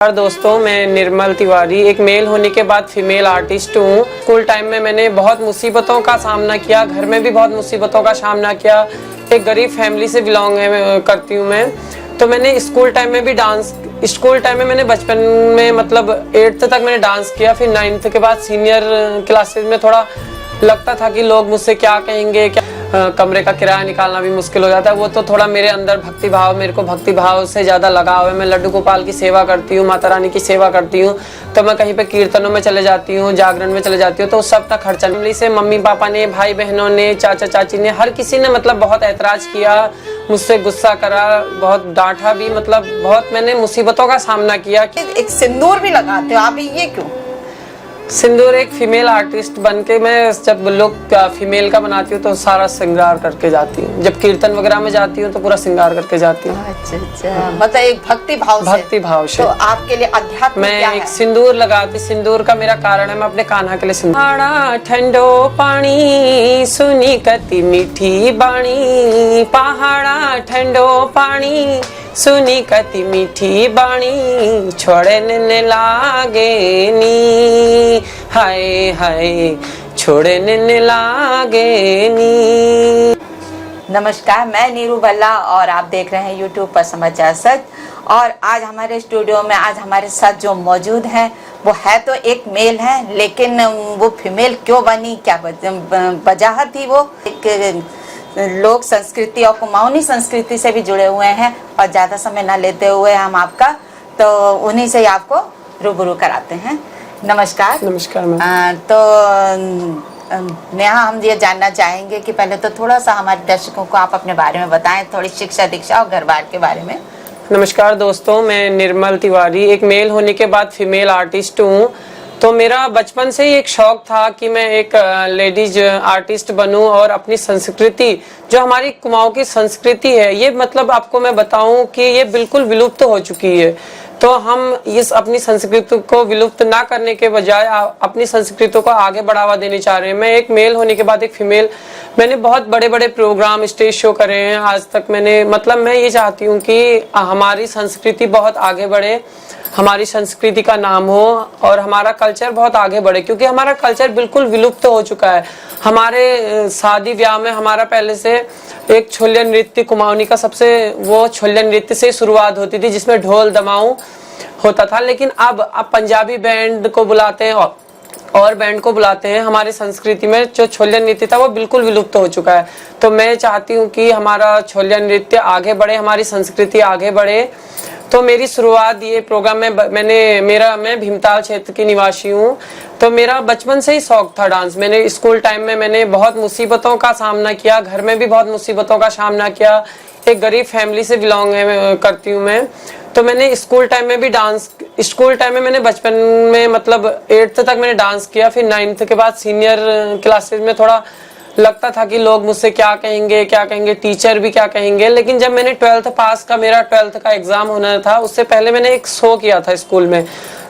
नमस्कार दोस्तों, मैं निर्मल तिवारी एक मेल होने के बाद फीमेल आर्टिस्ट हूँ। स्कूल टाइम में मैंने बहुत मुसीबतों का सामना किया, घर में भी बहुत मुसीबतों का सामना किया। एक गरीब फैमिली से बिलोंग करती हूँ मैं। तो मैंने स्कूल टाइम में मैंने बचपन में मतलब 8th तक मैंने डांस किया। फिर 9th के बाद सीनियर क्लासेस में थोड़ा लगता था कि लोग मुझसे क्या कहेंगे, कमरे का किराया निकालना भी मुश्किल हो जाता है। वो तो थोड़ा मेरे अंदर मेरे को भक्ति भाव से ज़्यादा लगाव है। मैं लड्डू गोपाल की सेवा करती हूँ, माता रानी की सेवा करती हूँ। तो मैं कहीं पे कीर्तनों में चले जाती हूँ, जागरण में चले जाती हूँ, तो उस सब का खर्चा फैमिली से मम्मी पापा ने, भाई बहनों ने, चाचा चाची ने, हर किसी ने मतलब बहुत ऐतराज़ किया, मुझसे गुस्सा करा, बहुत डांटा भी, मतलब बहुत मैंने मुसीबतों का सामना किया। एक सिंदूर भी लगाते हो आप, ये क्यों? सिंदूर एक फीमेल आर्टिस्ट बन के मैं जब लुक फीमेल का बनाती हूँ तो सारा श्रृंगार करके जाती हूँ। जब कीर्तन वगैरह में जाती हूँ तो पूरा श्रृंगार करके जाती हूँ। अच्छा, मतलब एक भक्ति भाव से। तो आपके लिए अध्यात्म मैं क्या एक है? सिंदूर लगाती। सिंदूर का मेरा कारण है, मैं अपने कान्हा के लिए सिंदूर। ठंडो पानी सुनी कति मीठी बाणी, पहाड़ा ठंडो पानी सुनी कति मीठी बाणी, छोड़ने लागे नी, हाय हाय छोड़ने लागे नी। नमस्कार, मैं नीरू भल्ला और आप देख रहे हैं YouTube पर समाचार सच। और आज हमारे स्टूडियो में हमारे साथ जो मौजूद हैं वो है तो एक मेल है, लेकिन वो फीमेल क्यों बनी, क्या वजह थी? वो एक लोक संस्कृति और कुमाऊनी संस्कृति से भी जुड़े हुए हैं। और ज़्यादा समय ना लेते हुए हम आपका तो उन्हीं से ही आपको रूबरू कराते हैं। नमस्कार। नमस्कार मैम। नेहा, हम ये जानना चाहेंगे कि पहले तो थोड़ा सा हमारे दर्शकों को आप अपने बारे में बताएं, थोड़ी शिक्षा दीक्षा और घर बार के बारे में। नमस्कार दोस्तों, मैं निर्मल तिवारी एक मेल होने के बाद फीमेल आर्टिस्ट हूँ। तो मेरा बचपन से ही एक शौक था कि मैं एक लेडीज आर्टिस्ट बनूं और अपनी संस्कृति, जो हमारी कुमाऊं की संस्कृति है, ये मतलब आपको मैं बताऊं कि ये बिल्कुल विलुप्त हो चुकी है। तो हम इस अपनी संस्कृति को विलुप्त ना करने के बजाय अपनी संस्कृति को आगे बढ़ावा देने चाह रहे हैं। मैं एक मेल होने के बाद एक फीमेल, मैंने बहुत बड़े बड़े प्रोग्राम, स्टेज शो करे हैं आज तक। मैं ये चाहती हूँ कि हमारी संस्कृति बहुत आगे बढ़े, हमारी संस्कृति का नाम हो और हमारा कल्चर बहुत आगे बढ़े, क्योंकि हमारा कल्चर बिल्कुल विलुप्त हो चुका है। हमारे शादी ब्याह में हमारा पहले से एक छोलिया नृत्य, कुमाऊनी का सबसे वो छोलिया नृत्य से शुरुआत होती थी, जिसमें ढोल दमाऊ होता था। लेकिन अब पंजाबी बैंड को बुलाते हैं और बैंड को बुलाते हैं। हमारी संस्कृति में जो छोलिया नृत्य था वो बिल्कुल विलुप्त हो चुका है। तो मैं चाहती हूँ कि हमारा छोलिया नृत्य आगे बढ़े, हमारी संस्कृति आगे बढ़े। तो मेरी शुरुआत ये प्रोग्राम में मैं भीमताल क्षेत्र की निवासी हूँ। तो मेरा बचपन से ही शौक था डांस। मैंने स्कूल टाइम में मैंने बहुत मुसीबतों का सामना किया, घर में भी बहुत मुसीबतों का सामना किया। एक गरीब फैमिली से बिलोंग करती हूँ मैं। तो मैंने स्कूल टाइम में मैंने बचपन में मतलब 8th तक मैंने डांस किया। फिर 9th के बाद सीनियर क्लासेस में थोड़ा लगता था कि लोग मुझसे क्या कहेंगे, टीचर भी क्या कहेंगे। लेकिन जब मैंने 12th मेरा 12th का एग्जाम होना था, उससे पहले मैंने एक शो किया था स्कूल में,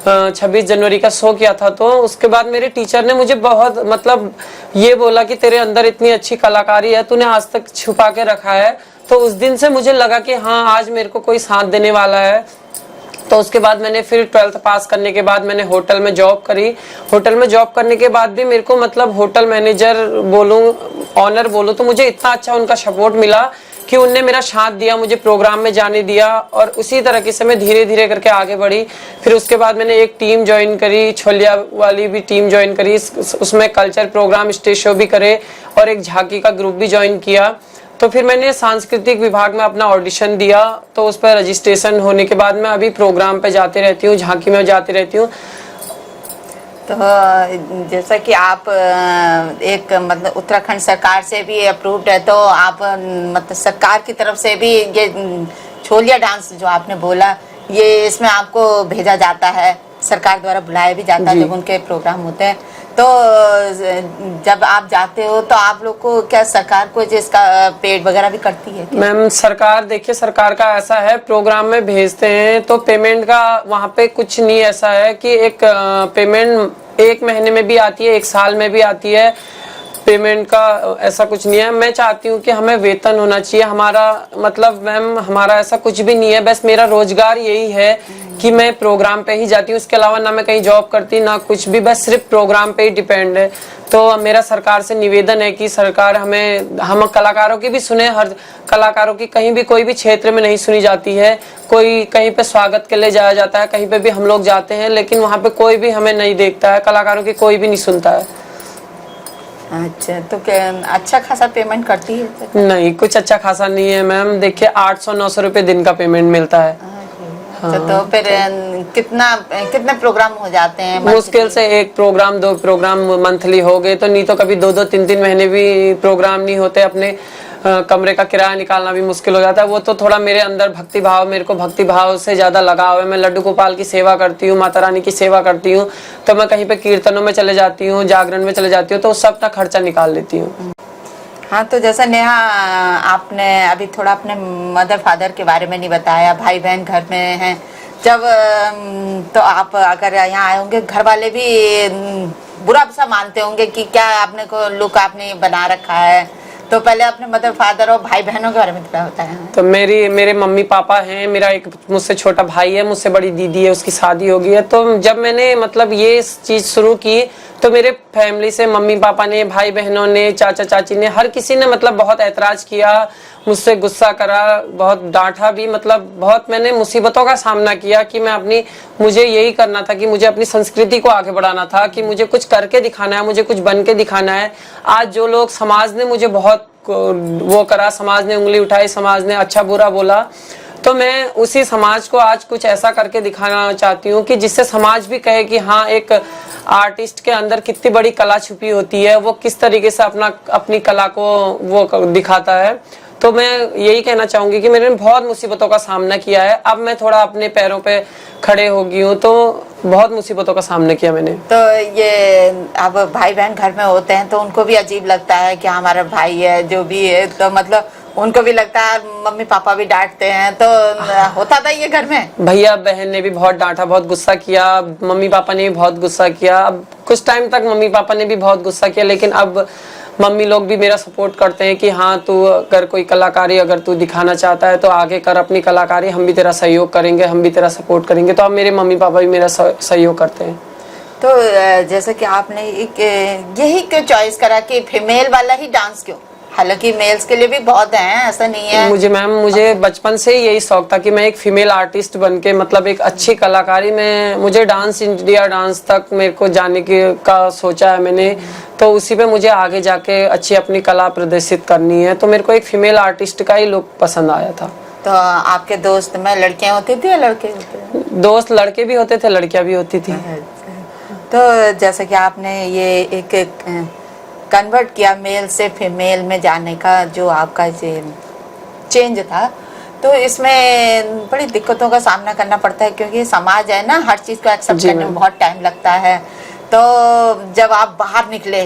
26 जनवरी का शो किया था। तो उसके बाद मेरे टीचर ने मुझे बहुत मतलब ये बोला कि तेरे अंदर इतनी अच्छी कलाकारी है, तूने आज तक छुपा के रखा है। तो उस दिन से मुझे लगा कि हाँ, आज मेरे को कोई साथ देने वाला है। तो उसके बाद मैंने फिर 12th पास करने के बाद मैंने होटल में जॉब करी। होटल में जॉब करने के बाद भी मेरे को मतलब होटल मैनेजर बोलूं, ऑनर बोलूं, तो मुझे इतना अच्छा उनका सपोर्ट मिला कि उनने मेरा साथ दिया, मुझे प्रोग्राम में जाने दिया। और उसी तरीके से मैं धीरे धीरे करके आगे बढ़ी। फिर उसके बाद मैंने एक टीम ज्वाइन करी, छोलिया वाली भी टीम ज्वाइन करी। उसमें कल्चर प्रोग्राम, स्टेज शो भी करे और एक झांकी का ग्रुप भी ज्वाइन किया। तो फिर मैंने सांस्कृतिक विभाग में अपना ऑडिशन दिया। तो उस पर रजिस्ट्रेशन होने के बाद मैं अभी प्रोग्राम पे जाती रहती हूँ, झांकी में जाती रहती हूँ। तो जैसा कि आप एक मतलब उत्तराखंड सरकार से भी अप्रूव्ड है, तो आप मतलब सरकार की तरफ से भी ये छोलिया डांस जो आपने बोला, ये इसमें आपको भेजा जाता है, सरकार द्वारा बुलाया भी जाता है जब उनके प्रोग्राम होते हैं। तो जब आप जाते हो तो आप लोग को क्या सरकार को जिसका पेड वगैरह भी करती है? मैम सरकार, देखिए सरकार का ऐसा है, प्रोग्राम में भेजते हैं तो पेमेंट का वहाँ पे कुछ नहीं ऐसा है कि एक पेमेंट 1 महीने में भी आती है, 1 साल में भी आती है। पेमेंट का ऐसा कुछ नहीं है। मैं चाहती हूँ कि हमें वेतन होना चाहिए। हमारा मतलब मैम हमारा ऐसा कुछ भी नहीं है, बस मेरा रोजगार यही है कि मैं प्रोग्राम पे ही जाती हूँ, इसके अलावा ना मैं कहीं जॉब करती ना कुछ भी, बस सिर्फ प्रोग्राम पे ही डिपेंड है। तो मेरा सरकार से निवेदन है कि सरकार हम कलाकारों की भी सुने। हर कलाकारों की कहीं भी कोई भी क्षेत्र में नहीं सुनी जाती है। कोई कहीं पे स्वागत के लिए जाया जाता है, कहीं पे भी हम लोग जाते हैं, लेकिन वहाँ पे कोई भी हमें नहीं देखता है, कलाकारों की कोई भी नहीं सुनता है। अच्छा, तो क्या अच्छा खासा पेमेंट करती है? नहीं, कुछ अच्छा खासा नहीं है मैम। देखिए 800-900 रुपए दिन का पेमेंट मिलता है। अच्छा, तो फिर कितने प्रोग्राम हो जाते हैं? मुश्किल से 1 प्रोग्राम 2 प्रोग्राम मंथली हो गए, तो नहीं तो कभी 2-2 3-3 महीने भी प्रोग्राम नहीं होते। अपने कमरे का किराया निकालना भी मुश्किल हो जाता है। वो तो थोड़ा मेरे अंदर भक्ति भाव, मेरे को भक्ति भाव से ज्यादा लगाव है। मैं लड्डू गोपाल की सेवा करती हूँ, माता रानी की सेवा करती हूँ, तो मैं कहीं पे कीर्तनों में चले जाती हूँ, जागरण में चले जाती हूँ, तो उससे अपना खर्चा निकाल लेती हूँ। हाँ, तो जैसा नेहा, आपने अभी थोड़ा अपने मदर फादर के बारे में नहीं बताया, भाई बहन घर में हैं जब, तो आप अगर यहाँ आए होंगे, घर वाले भी बुरा सा मानते होंगे कि क्या आपने को लुक आपने बना रखा है। तो पहले अपने मदर फादर और भाई बहनों के बारे में क्या होता है? तो मेरे मम्मी पापा हैं, मेरा एक मुझसे छोटा भाई है, मुझसे बड़ी दीदी है, उसकी शादी हो गई है। तो जब मैंने मतलब ये चीज शुरू की, तो मेरे फैमिली से मम्मी पापा ने, भाई बहनों ने, चाचा चाची ने, हर किसी ने मतलब बहुत ऐतराज किया, मुझसे गुस्सा करा, बहुत डांटा भी। मतलब बहुत मैंने मुसीबतों का सामना किया कि मुझे यही करना था कि मुझे अपनी संस्कृति को आगे बढ़ाना था, कि मुझे कुछ करके दिखाना है, मुझे कुछ बन के दिखाना है। आज जो लोग, समाज ने मुझे बहुत वो करा, समाज ने उंगली उठाई, समाज ने अच्छा बुरा बोला, तो मैं उसी समाज को आज कुछ ऐसा करके दिखाना चाहती हूँ कि जिससे समाज भी कहे कि हाँ, एक आर्टिस्ट के अंदर कितनी बड़ी कला छुपी होती है, वो किस तरीके से अपनी कला को वो दिखाता है। तो मैं यही कहना चाहूंगी कि मैंने बहुत मुसीबतों का सामना किया है, अब मैं थोड़ा अपने पैरों पे खड़े हो गई हूँ, तो बहुत मुसीबतों का सामना किया मैंने। तो ये अब भाई बहन घर में होते हैं तो उनको भी अजीब लगता है कि हमारा भाई है जो भी है, तो मतलब उनको भी लगता है, मम्मी पापा भी डांटते हैं, तो होता था ये घर में? भैया बहन ने भी बहुत डांटा, बहुत गुस्सा किया, मम्मी पापा ने भी बहुत गुस्सा किया। अब कुछ टाइम तक मम्मी पापा ने भी बहुत गुस्सा किया, लेकिन अब मम्मी लोग भी मेरा सपोर्ट करते हैं कि हाँ, तू अगर कोई कलाकारी अगर तू दिखाना चाहता है तो आगे कर अपनी कलाकारी, हम भी तेरा सहयोग करेंगे, हम भी तेरा सपोर्ट करेंगे। तो अब मेरे मम्मी पापा भी मेरा सहयोग करते हैं। तो जैसे कि आपने यही क्यों चॉइस करा कि फीमेल वाला ही डांस क्यों? हालांकि मेल्स के लिए भी बहुत हैं, ऐसा नहीं है। मुझे बचपन से ही यही शौक था कि मैं एक फीमेल आर्टिस्ट बनके, मतलब एक अच्छी कलाकारी में, मुझे डांस इंडिया डांस तक मेरे को जाने का सोचा है मैंने। तो उसी पे मुझे आगे जाके अच्छी अपनी कला प्रदर्शित करनी है, तो मेरे को एक फीमेल आर्टिस्ट का ही लुक पसंद आया था। तो आपके दोस्त में लड़कियां होती थी या लड़के होते? दोस्त लड़के भी होते थे, लड़कियां भी होती थी। तो जैसे कि आपने ये एक कन्वर्ट किया मेल से फीमेल में जाने का, जो आपका चेंज था, तो इसमें बड़ी दिक्कतों का सामना करना पड़ता है, क्योंकि समाज है ना, हर चीज को एक्सेप्ट करने में बहुत टाइम लगता है। तो जब आप बाहर निकले,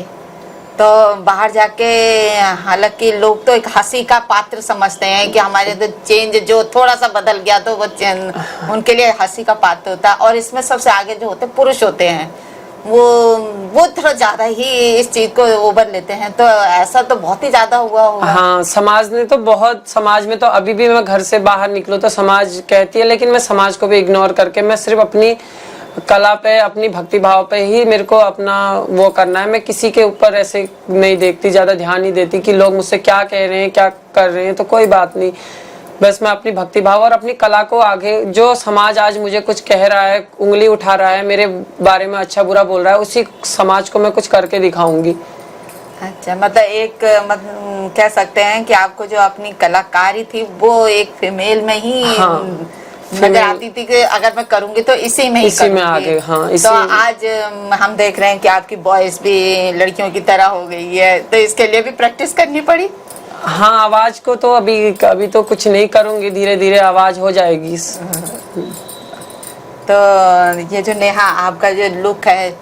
तो बाहर जाके, हालांकि लोग तो एक हंसी का पात्र समझते हैं कि हमारे तो चेंज जो थोड़ा सा बदल गया तो वो उनके लिए हंसी का पात्र होता है, और इसमें सबसे आगे जो होते पुरुष होते हैं, वो थोड़ा ज्यादा ही इस चीज को ओवर लेते हैं। तो ऐसा तो बहुत ही ज्यादा हुआ होगा। हाँ, समाज में तो अभी भी मैं घर से बाहर निकलूं तो समाज कहती है, लेकिन मैं समाज को भी इग्नोर करके मैं सिर्फ अपनी कला पे, अपनी भक्ति भाव पे ही मेरे को अपना वो करना है। मैं किसी के ऊपर ऐसे नहीं देखती, ज्यादा ध्यान नहीं देती कि लोग मुझसे क्या कह रहे हैं, क्या कर रहे हैं, तो कोई बात नहीं। बस मैं अपनी भक्ति भाव और अपनी कला को आगे, जो समाज आज मुझे कुछ कह रहा है, उंगली उठा रहा है, मेरे बारे में अच्छा बुरा बोल रहा है, उसी समाज को मैं कुछ करके दिखाऊंगी। अच्छा, मतलब कह सकते हैं कि आपको जो अपनी कलाकारी थी वो एक फीमेल में ही नजर आती थी कि अगर मैं करूंगी तो इसी में आगे। हाँ, तो आज हम देख रहे हैं कि आपकी वॉइस भी लड़कियों की तरह हो गई है, तो इसके लिए भी प्रैक्टिस करनी पड़ी? हाँ, आवाज को तो अभी तो कुछ नहीं करूंगी, धीरे धीरे आवाज हो जाएगी। तो ये जो नेहा आपका जो लुक है,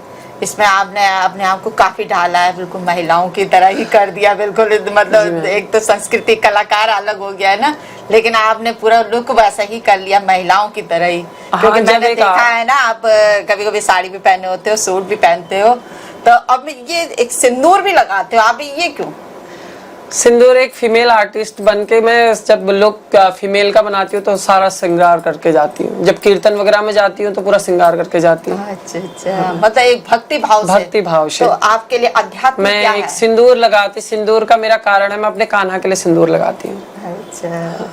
इसमें आपने अपने आप को काफी ढाला है, बिल्कुल महिलाओं की तरह ही कर दिया, बिल्कुल। मतलब एक तो संस्कृति कलाकार अलग हो गया है ना, लेकिन आपने पूरा लुक वैसा ही कर लिया, महिलाओं की तरह ही। क्योंकि मैंने देखा है ना, आप कभी कभी साड़ी भी पहने होते हो, सूट भी पहनते हो, तो अब ये एक सिंदूर भी लगाते हो आप, ये क्यों? सिंदूर एक फीमेल आर्टिस्ट बन के मैं जब लुक फीमेल का बनाती हूँ तो सारा श्रृंगार करके जाती हूँ। जब कीर्तन वगैरह में जाती हूँ तो पूरा श्रृंगार करके जाती हूँ। अच्छा अच्छा, मतलब एक भक्ति भाव से। भक्ति भाव से। तो आपके लिए अध्यात्म मैं क्या एक है? सिंदूर लगाती, सिंदूर का मेरा कारण है मैं अपने कान्हा के लिए सिंदूर लगाती हूँ। अच्छा,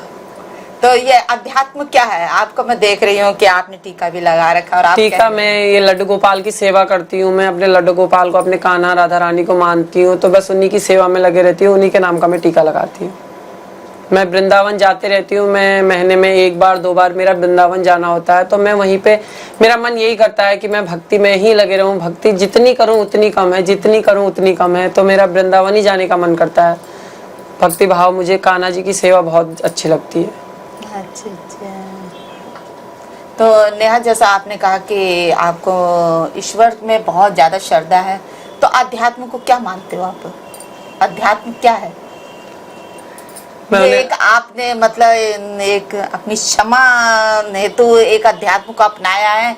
तो ये अध्यात्म क्या है? आपको मैं देख रही हूँ कि आपने टीका भी लगा रखा और आप टीका मैं ये लड्डू गोपाल की सेवा करती हूँ। मैं अपने लड्डू गोपाल को, अपने कान्हा राधा रानी को मानती हूँ, तो बस उन्हीं की सेवा में लगे रहती हूँ, उन्हीं के नाम का मैं टीका लगाती हूँ। मैं वृंदावन जाते रहती हूँ, मैं महीने में 1 बार 2 बार मेरा वृंदावन जाना होता है, तो मैं वहीं पे मेरा मन यही करता है कि मैं भक्ति में ही लगे रहूँ। भक्ति जितनी करूँ उतनी कम है, जितनी करूँ उतनी कम है, तो मेरा वृंदावन ही जाने का मन करता है। भक्ति भाव, मुझे कान्हा जी की सेवा बहुत अच्छी लगती है। अच्छा अच्छा, तो नेहा जैसा आपने कहा कि आपको ईश्वर में बहुत ज्यादा श्रद्धा है, तो अध्यात्म को क्या मानते हो आप? अध्यात्म क्या है? ये एक आपने मतलब एक अपनी क्षमा हेतु एक अध्यात्म को अपनाया है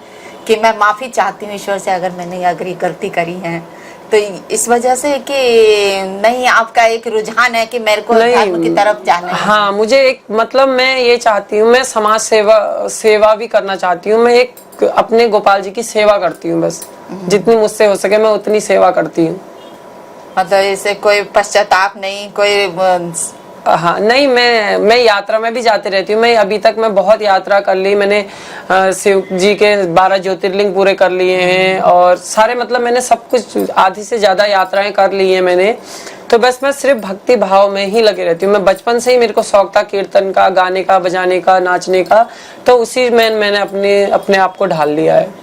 कि मैं माफी चाहती हूँ ईश्वर से अगर मैंने अगर गलती करी है, तो इस वजह से कि नहीं आपका एक रुझान है कि मेरे को अध्यात्म की तरफ जाना है? हाँ, मुझे एक मतलब मैं ये चाहती हूँ, मैं समाज सेवा भी करना चाहती हूँ। मैं एक अपने गोपाल जी की सेवा करती हूँ, बस जितनी मुझसे हो सके मैं उतनी सेवा करती हूँ। मतलब इसे कोई पश्चाताप नहीं, कोई हाँ नहीं, मैं यात्रा में भी जाते रहती हूँ। मैं अभी तक मैं बहुत यात्रा कर ली। मैंने शिव जी के 12 ज्योतिर्लिंग पूरे कर लिए हैं और सारे मतलब मैंने सब कुछ आधी से ज्यादा यात्राएं कर ली हैं मैंने। तो बस मैं सिर्फ भक्ति भाव में ही लगी रहती हूँ। मैं बचपन से ही मेरे को शौक था कीर्तन का, गाने का, बजाने का, नाचने का, तो उसी में मैंने अपने आप को ढाल लिया है।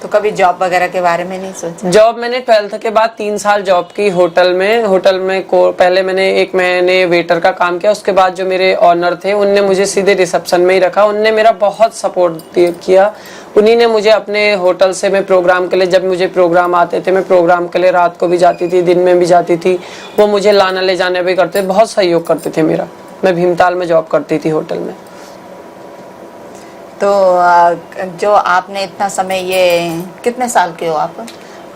तो कभी जॉब वगैरह के बारे में नहीं सोचा? जॉब मैंने 12th के बाद 3 साल जॉब की होटल में पहले मैंने 1 महीने वेटर का काम किया। उसके बाद जो मेरे ऑनर थे उनने मुझे सीधे रिसेप्शन में ही रखा। उनने मेरा बहुत सपोर्ट किया। उन्हीं ने मुझे अपने होटल से, मैं प्रोग्राम के लिए, जब मुझे प्रोग्राम आते थे, मैं प्रोग्राम के लिए रात को भी जाती थी, दिन में भी जाती थी, वो मुझे लाना ले जाने भी करते, बहुत सहयोग करते थे मेरा। मैं भीमताल में जॉब करती थी होटल में। तो जो आपने इतना समय, ये कितने साल के हो आप?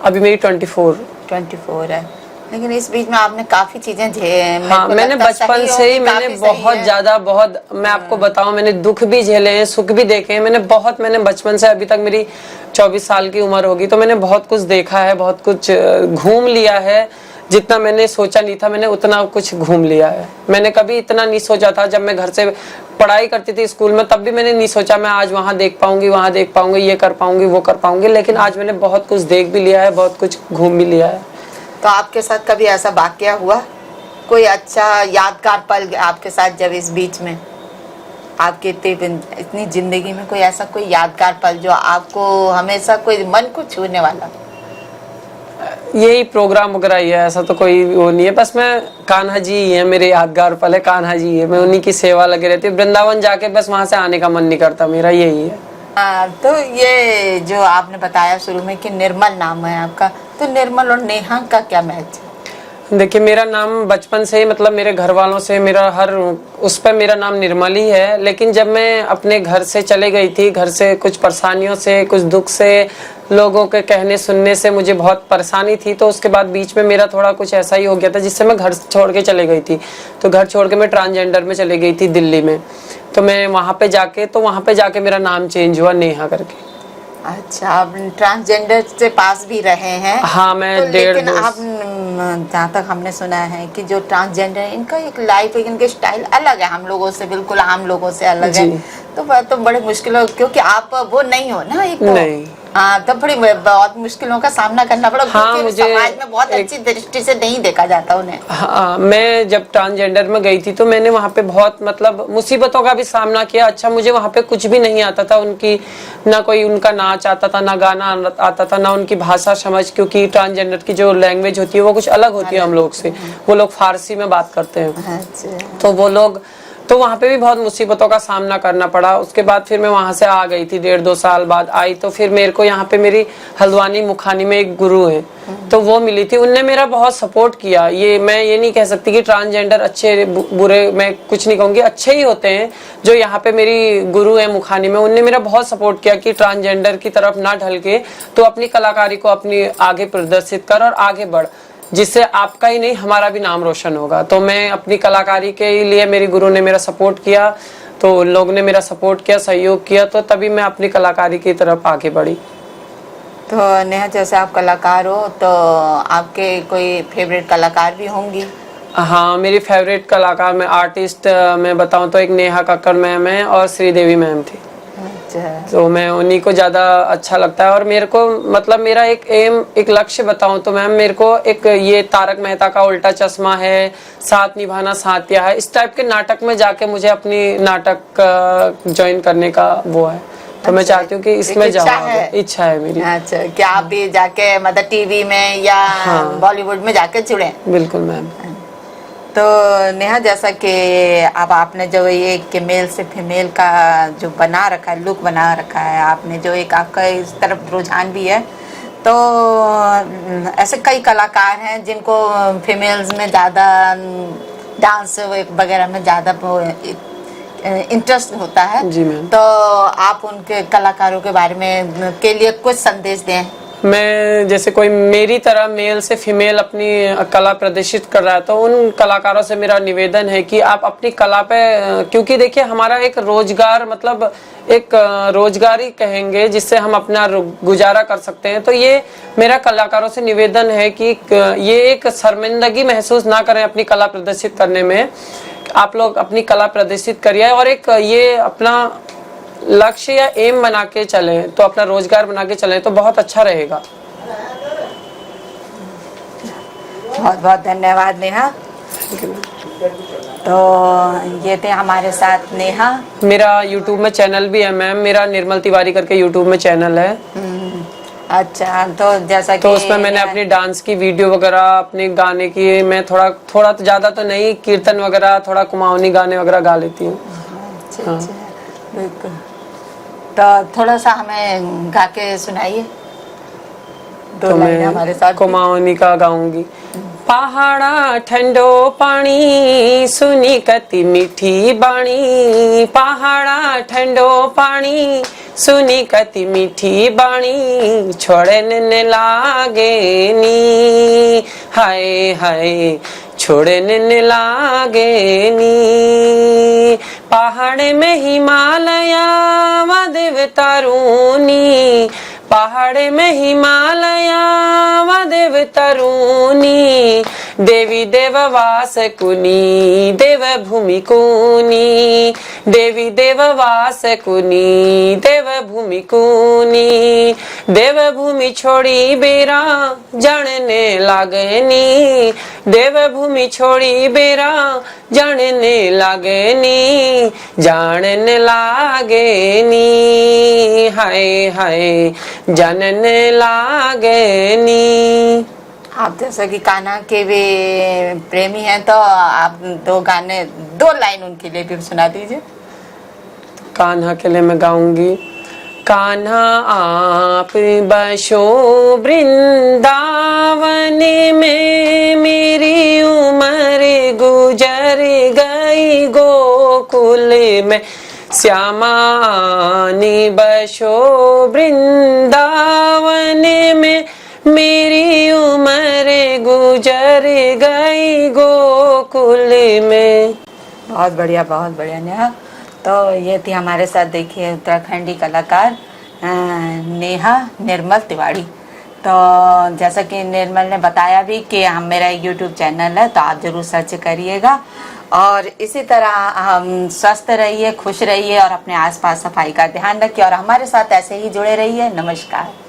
अभी मेरी 24 है, लेकिन इस बीच में आपने काफी चीजें हाँ, मैंने बचपन से ही मैंने बहुत ज्यादा मैं आपको बताऊं, मैंने दुख भी झेले हैं, सुख भी देखे हैं। मैंने बचपन से अभी तक मेरी 24 साल की उम्र होगी, तो मैंने बहुत कुछ देखा है, बहुत कुछ घूम लिया है। जितना मैंने सोचा नहीं था मैंने उतना कुछ घूम लिया है। मैंने कभी इतना नहीं सोचा था। जब मैं घर से पढ़ाई करती थी स्कूल में, तब भी मैंने नहीं सोचा मैं आज वहाँ देख पाऊंगी, वहाँ देख पाऊंगी, ये कर पाऊंगी, वो कर पाऊंगी। लेकिन आज मैंने बहुत कुछ देख भी लिया है, बहुत कुछ घूम भी लिया है। तो आपके साथ कभी ऐसा वाकया हुआ, कोई अच्छा यादगार पल आपके साथ, जब इस बीच में आपके इतनी जिंदगी में कोई ऐसा कोई यादगार पल जो आपको हमेशा कोई मन को छूने वाला? यही प्रोग्राम वगैरह ही है, ऐसा तो कोई वो नहीं है। बस मैं कान्हा जी ही है, मेरे यादगार पल है कान्हा जी है। मैं उन्हीं की सेवा लगे रहती हूँ। वृंदावन जाके बस वहां से आने का मन नहीं करता मेरा, यही है। तो ये जो आपने बताया शुरू में कि निर्मल नाम है आपका, तो निर्मल और नेहा का क्या मैच है? देखिए, मेरा नाम बचपन से ही मतलब मेरे घर वालों से मेरा हर उस पर मेरा नाम निर्मल ही है। लेकिन जब मैं अपने घर से चले गई थी, घर से कुछ परेशानियों से, कुछ दुख से, लोगों के कहने सुनने से मुझे बहुत परेशानी थी, तो उसके बाद बीच में मेरा थोड़ा कुछ ऐसा ही हो गया था जिससे मैं घर छोड़ के चले गई थी। तो घर छोड़ के मैं ट्रांसजेंडर में चले गई थी दिल्ली में। तो मैं वहाँ पे जाके मेरा नाम चेंज हुआ नेहा करके। अच्छा, आप ट्रांसजेंडर से पास भी रहे हैं? हाँ, मैं तो लेकिन 1.5 आप, जहाँ तक हमने सुना है कि जो ट्रांसजेंडर है इनका एक लाइफ, इनके स्टाइल अलग है हम लोगों से, बिल्कुल आम लोगों से अलग है। तो बड़े मुश्किल हो, क्योंकि आप वो नहीं हो ना, एक नहीं। हाँ, तो बड़ी बहुत मुश्किलों का सामना करना पड़ा। हाँ, मुझे समाज में बहुत अच्छी दृष्टि से नहीं देखा जाता उन्हें। हाँ, मैं जब ट्रांसजेंडर में गई थी तो मैंने वहाँ पे बहुत मतलब मुसीबतों का भी सामना किया। अच्छा, मुझे वहाँ पे कुछ भी नहीं आता था। उनकी ना कोई उनका नाच आता था, ना गाना आता था, ना उनकी भाषा समझ, क्योंकि ट्रांसजेंडर की जो लैंग्वेज होती है वो कुछ अलग होती है हम लोग से। वो लोग फारसी में बात करते हैं। तो वहाँ पे भी बहुत मुसीबतों का सामना करना पड़ा। उसके बाद फिर मैं वहाँ से आ गई थी, 1.5-2 साल बाद आई। तो फिर मेरे को यहाँ पे मेरी हल्द्वानी मुखानी में एक गुरु है, तो वो मिली थी। उनने मेरा बहुत सपोर्ट किया। मैं ये नहीं कह सकती कि ट्रांसजेंडर अच्छे बुरे, मैं कुछ नहीं कहूँगी, अच्छे ही होते हैं। जो यहाँ पे मेरी गुरु है मुखानी में, उनने मेरा बहुत सपोर्ट किया कि ट्रांसजेंडर की तरफ ना ढल के तो अपनी कलाकारी को अपनी आगे प्रदर्शित कर और आगे बढ़। जिससे आपका ही नहीं हमारा भी नाम रोशन होगा। तो मैं अपनी कलाकारी के लिए, मेरी गुरु ने मेरा सपोर्ट किया, तो उन लोग ने मेरा सपोर्ट किया, सहयोग किया, तो तभी मैं अपनी कलाकारी की तरफ आगे बढ़ी। तो नेहा, जैसे आप कलाकार हो तो आपके कोई फेवरेट कलाकार भी होंगी? हाँ, मेरी फेवरेट कलाकार में आर्टिस्ट मैं बताऊं तो एक नेहा कक्कड़ मैम है और श्रीदेवी मैम थी। अच्छा। तो मैं उन्हीं को ज़्यादा अच्छा लगता है। और मेरे को मतलब मेरा एक एम, एक लक्ष्य बताऊं तो मैम, मेरे को एक ये तारक मेहता का उल्टा चश्मा है, साथ निभाना साथिया है, इस टाइप के नाटक में जाके मुझे अपनी नाटक ज्वाइन करने का वो है। तो मैं चाहती हूँ कि इसमें जाऊँ, इच्छा है मेरी। अच्छा, कि आप भी जाके मतलब टीवी में या बॉलीवुड में जाके जुड़े? बिल्कुल मैम। तो नेहा, जैसा कि अब आपने जो ये कि मेल से फीमेल का जो बना रखा है, लुक बना रखा है आपने, जो एक आपका इस तरफ रुझान भी है, तो ऐसे कई कलाकार हैं जिनको फीमेल्स में ज़्यादा डांस वगैरह में ज़्यादा इंटरेस्ट होता है। जी मैम। तो आप उनके कलाकारों के बारे में के लिए कुछ संदेश दें। मैं जैसे कोई मेरी तरह मेल से फीमेल अपनी कला प्रदर्शित कर रहा है, तो उन कलाकारों से मेरा निवेदन है कि आप अपनी कला पे, क्योंकि देखिए हमारा एक रोजगार, मतलब एक रोजगार ही कहेंगे जिससे हम अपना गुजारा कर सकते हैं। तो ये मेरा कलाकारों से निवेदन है कि ये एक शर्मिंदगी महसूस ना करें अपनी कला प्रदर्शित करने में। आप लोग अपनी कला प्रदर्शित करिए और एक ये अपना लक्ष्य या एम बना के चले, तो अपना रोजगार बना के चले, तो बहुत अच्छा रहेगा। बहुत बहुत धन्यवाद नेहा। तो ये थे हमारे साथ नेहा। मेरा YouTube में चैनल भी है मैम, मेरा निर्मल तिवारी करके YouTube में चैनल है। अच्छा, तो जैसा कि तो उसमें मैंने अपनी डांस की वीडियो वगैरह, अपने गाने की, मैं थोड़ा थोड़ा तो ज़्यादा तो नहीं, कीर्तन वगैरह, थोड़ा कुमाऊनी गाने वगैरह गा लेती हूँ। अच्छा, बिल्कुल। तो थोड़ा सा हमें गा के सुनाइए। तो मैं कुमाऊनी का गाऊंगी। पहाड़ा ठंडो पानी, सुनी कति मीठी बाणी, पहाड़ा ठंडो पानी, सुनी कति मीठी बाणी, छोड़ने लागे नी, हाय हाय छोड़ने लागे नी, पहाड़ में हिमालया वादेव तरुणी, पहाड़ में हिमालया वादेव तरुणी, देवी देव वास कुनी, देव भूमि कुनी, देवी देव वास कुनी, देव भूमि कुनी, देव भूमि छोड़ी बेरा जानने लागनी, देव भूमि छोड़ी बेरा जानने लागनी, जानने लागनी, हाय हाय जानने लागनी। आप जैसा कि कान्हा के भी प्रेमी हैं, तो आप दो गाने, दो लाइन उनके लिए भी सुना दीजिए। कान्हा के लिए मैं गाऊंगी। कान्हा आप बसो वृंदावन में, मेरी उम्र गुजर गई गोकुल में, श्यामानी बसो वृंदावन में, मेरी उम्र गुजर गई गोकुल में। बहुत बढ़िया नेहा। तो ये थी हमारे साथ, देखिए, उत्तराखंडी कलाकार नेहा निर्मल तिवारी। तो जैसा कि निर्मल ने बताया भी कि मेरा यूट्यूब चैनल है, तो आप जरूर सर्च करिएगा। और इसी तरह हम स्वस्थ रहिए, खुश रहिए और अपने आसपास सफाई का ध्यान रखिए और हमारे साथ ऐसे ही जुड़े रहिए। नमस्कार।